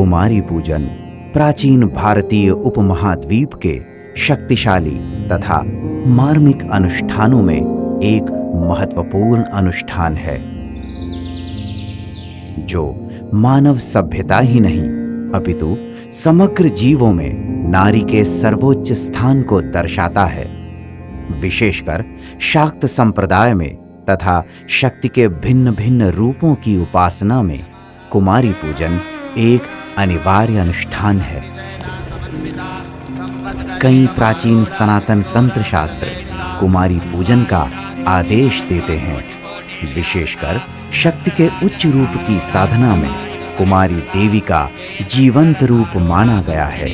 कुमारी पूजन प्राचीन भारतीय उपमहाद्वीप के शक्तिशाली तथा मार्मिक अनुष्ठानों में एक महत्वपूर्ण अनुष्ठान है, जो मानव सभ्यता ही नहीं अपितु समग्र जीवों में नारी के सर्वोच्च स्थान को दर्शाता है। विशेषकर शाक्त संप्रदाय में तथा शक्ति के भिन्न भिन्न रूपों की उपासना में कुमारी पूजन एक अनिवार्य अनुष्ठान है। कई प्राचीन सनातन तंत्र शास्त्र कुमारी पूजन का आदेश देते हैं। विशेषकर शक्ति के उच्च रूप की साधना में कुमारी देवी का जीवंत रूप माना गया है।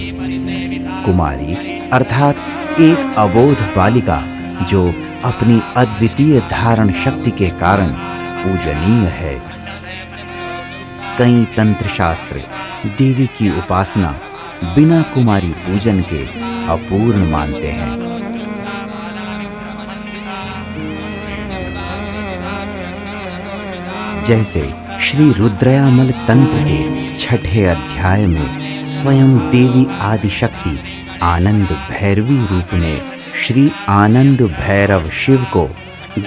कुमारी अर्थात एक अबोध बालिका जो अपनी अद्वितीय धारण शक्ति के कारण पूजनीय है। कई तंत्र शास्त्र देवी की उपासना बिना कुमारी पूजन के अपूर्ण मानते हैं। जैसे श्री रुद्रयामल तंत्र के छठे अध्याय में स्वयं देवी आदिशक्ति आनंद भैरवी रूप में श्री आनंद भैरव शिव को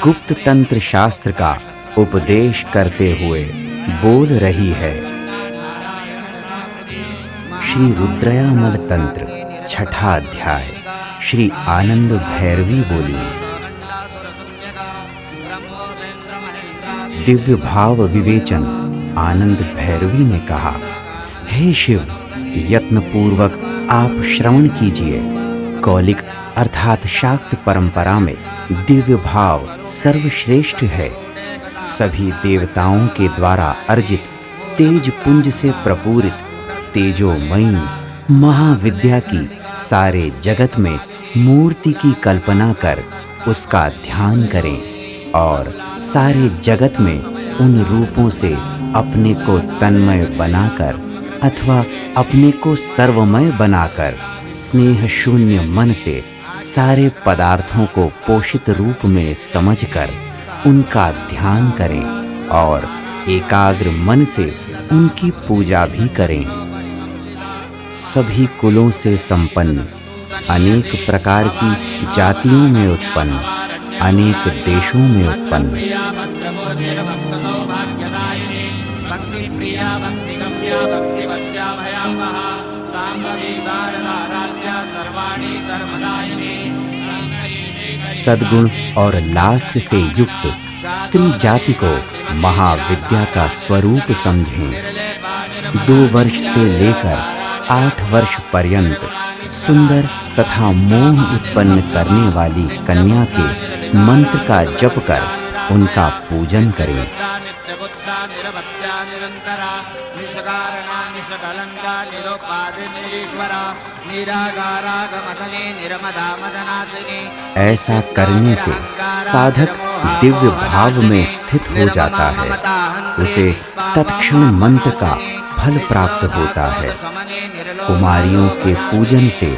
गुप्त तंत्र शास्त्र का उपदेश करते हुए बोल रही है। श्री रुद्रयामल तंत्र छठा अध्याय श्री आनंद भैरवी बोली। दिव्य भाव विवेचन आनंद भैरवी ने कहा, हे शिव, यत्न पूर्वक आप श्रवण कीजिए। कौलिक अर्थात शाक्त परंपरा में दिव्य भाव सर्वश्रेष्ठ है। सभी देवताओं के द्वारा अर्जित तेज पुंज से प्रपूरित तेजोमयी महाविद्या की सारे जगत में मूर्ति की कल्पना कर उसका ध्यान करें और सारे जगत में उन रूपों से अपने को तन्मय बनाकर अथवा अपने को सर्वमय बनाकर स्नेह शून्य मन से सारे पदार्थों को पोषित रूप में समझकर उनका ध्यान करें और एकाग्र मन से उनकी पूजा भी करें। सभी कुलों से संपन्न, अनेक प्रकार की जातियों में उत्पन्न, अनेक देशों में उत्पन्न, सद्गुण और लास्य से युक्त स्त्री जाति को महाविद्या का स्वरूप समझें। 2 वर्ष से लेकर 8 वर्ष पर्यंत सुंदर तथा मोह उत्पन्न करने वाली कन्या के मंत्र का जप कर उनका पूजन करें। ऐसा करने से साधक दिव्य भाव में स्थित हो जाता है। उसे तत्क्षण मंत्र का फल प्राप्त होता है। कुमारियों के पूजन से,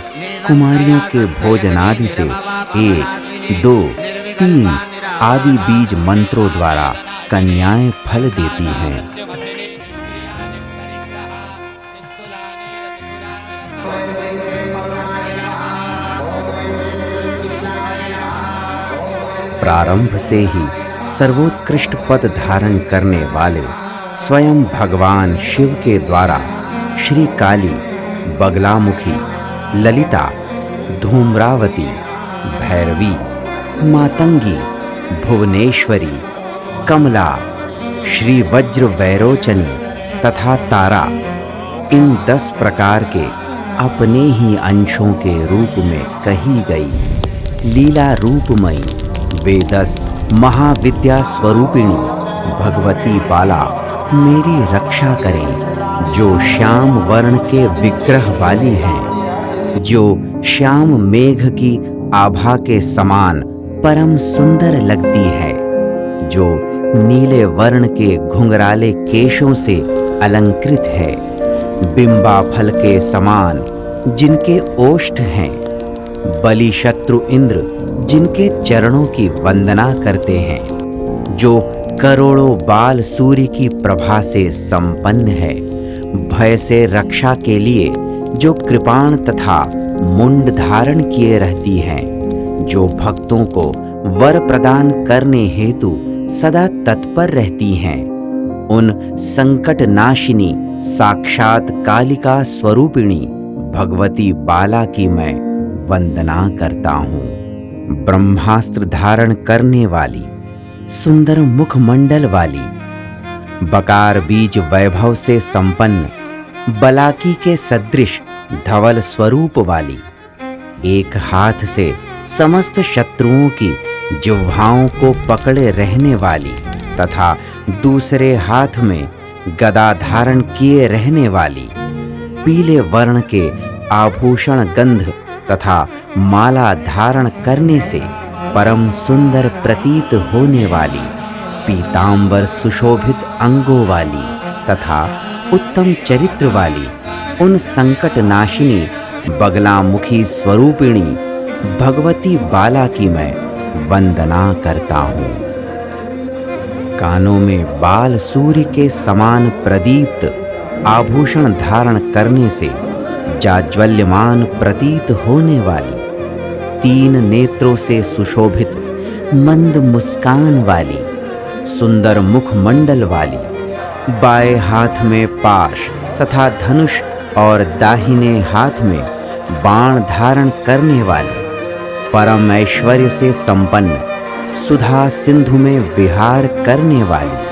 कुमारियों के भोजनादि से 1, 2, 3 आदि बीज मंत्रों द्वारा कन्याएं फल देती हैं। प्रारंभ से ही सर्वोत्कृष्ट पद धारण करने वाले स्वयं भगवान शिव के द्वारा श्री काली, बगलामुखी, ललिता, धूम्रावती, भैरवी, मातंगी, भुवनेश्वरी, कमला, श्री वज्र वैरोचनी तथा तारा, इन 10 प्रकार के अपने ही अंशों के रूप में कही गई लीला रूपमयी वे 10 महाविद्या स्वरूपिणी भगवती बाला मेरी रक्षा करें, जो श्याम वर्ण के विग्रह वाली हैं, जो श्याम मेघ की आभा के समान परम सुंदर लगती है, जो नीले वर्ण के घुंघराले केशों से अलंकृत है, बिंबा फल के समान जिनके ओष्ठ हैं, बलि शत्रु इंद्र जिनके चरणों की वंदना करते हैं, जो करोड़ों बाल सूर्य की प्रभा से संपन्न है, भय से रक्षा के लिए जो कृपाण तथा मुंड धारण किए रहती हैं, जो भक्तों को वर प्रदान करने हेतु सदा तत्पर रहती हैं, उन संकट नाशिनी साक्षात कालिका स्वरूपिणी भगवती बाला की मैं वंदना करता हूँ। ब्रह्मास्त्र धारण करने वाली, सुंदर मुखमंडल वाली, बकार बीज वैभव से संपन्न, बलाकी के सदृश धवल स्वरूप वाली, एक हाथ से समस्त शत्रुओं की जिह्वाओं को पकड़े रहने वाली तथा दूसरे हाथ में गदा धारण किए रहने वाली, पीले वर्ण के आभूषण गंध तथा माला धारण करने से परम सुंदर प्रतीत होने वाली, पीतांबर सुशोभित अंगों वाली तथा उत्तम चरित्र वाली, उन संकट नाशिनी बगलामुखी स्वरूपिणी भगवती बाला की मैं वंदना करता हूँ। कानों में बाल सूर्य के समान प्रदीप्त आभूषण धारण करने से जाज्वल्यमान प्रतीत होने वाली, तीन नेत्रों से सुशोभित मंद मुस्कान वाली, सुंदर मुखमंडल वाली, बाएं हाथ में पाश तथा धनुष और दाहिने हाथ में बाण धारण करने वाली, परम ऐश्वर्य से संपन्न, सुधा सिंधु में विहार करने वाली,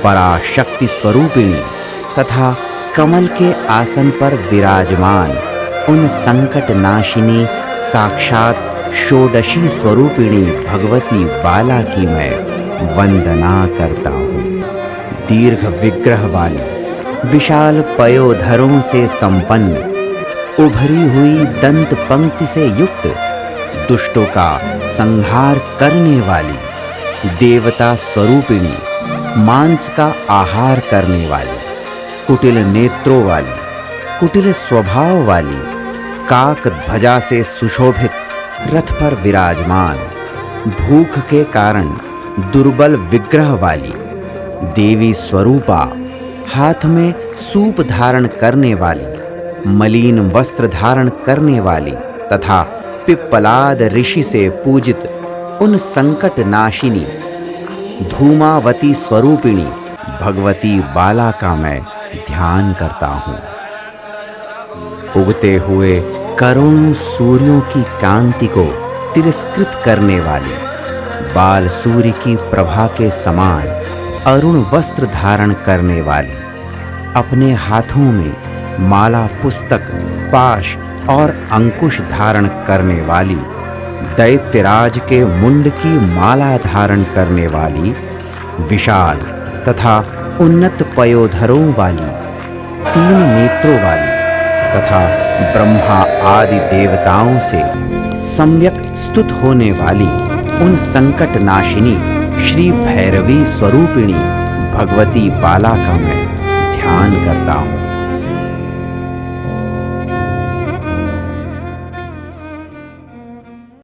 पराशक्ति स्वरूपिणी तथा कमल के आसन पर विराजमान, उन संकट नाशिनी साक्षात षोडशी स्वरूपिणी भगवती बाला की मैं वंदना करता हूँ। दीर्घ विग्रह वाली, विशाल पयोधरों से संपन्न, उभरी हुई दंत पंक्ति से युक्त, दुष्टों का संहार करने वाली, देवता स्वरूपिणी, मांस का आहार करने वाली, कुटिल नेत्रों वाली, कुटिल स्वभाव वाली, काक ध्वजा से सुशोभित रथ पर विराजमान, भूख के कारण दुर्बल विग्रह वाली, देवी स्वरूपा, हाथ में सूप धारण करने वाली, मलिन वस्त्र धारण करने वाली तथा पिप्पलाद ऋषि से पूजित, उन संकट नाशिनी धूमावती स्वरूपिणी भगवती बाला का मैं ध्यान करता हूँ। उगते हुए करोड़ों सूर्यों की कांति को तिरस्कृत करने वाली, बाल सूर्य की प्रभा के समान अरुण वस्त्र धारण करने वाली, अपने हाथों में माला पुस्तक पाश और अंकुश धारण करने वाली, दैत्यराज के मुंड की माला धारण करने वाली, विशाल तथा उन्नत पयोधरों वाली, तीन नेत्रों वाली तथा ब्रह्मा आदि देवताओं से सम्यक स्तुत होने वाली, उन संकट नाशिनी श्री भैरवी स्वरूपिणी भगवती बाला का मैं ध्यान करता हूँ।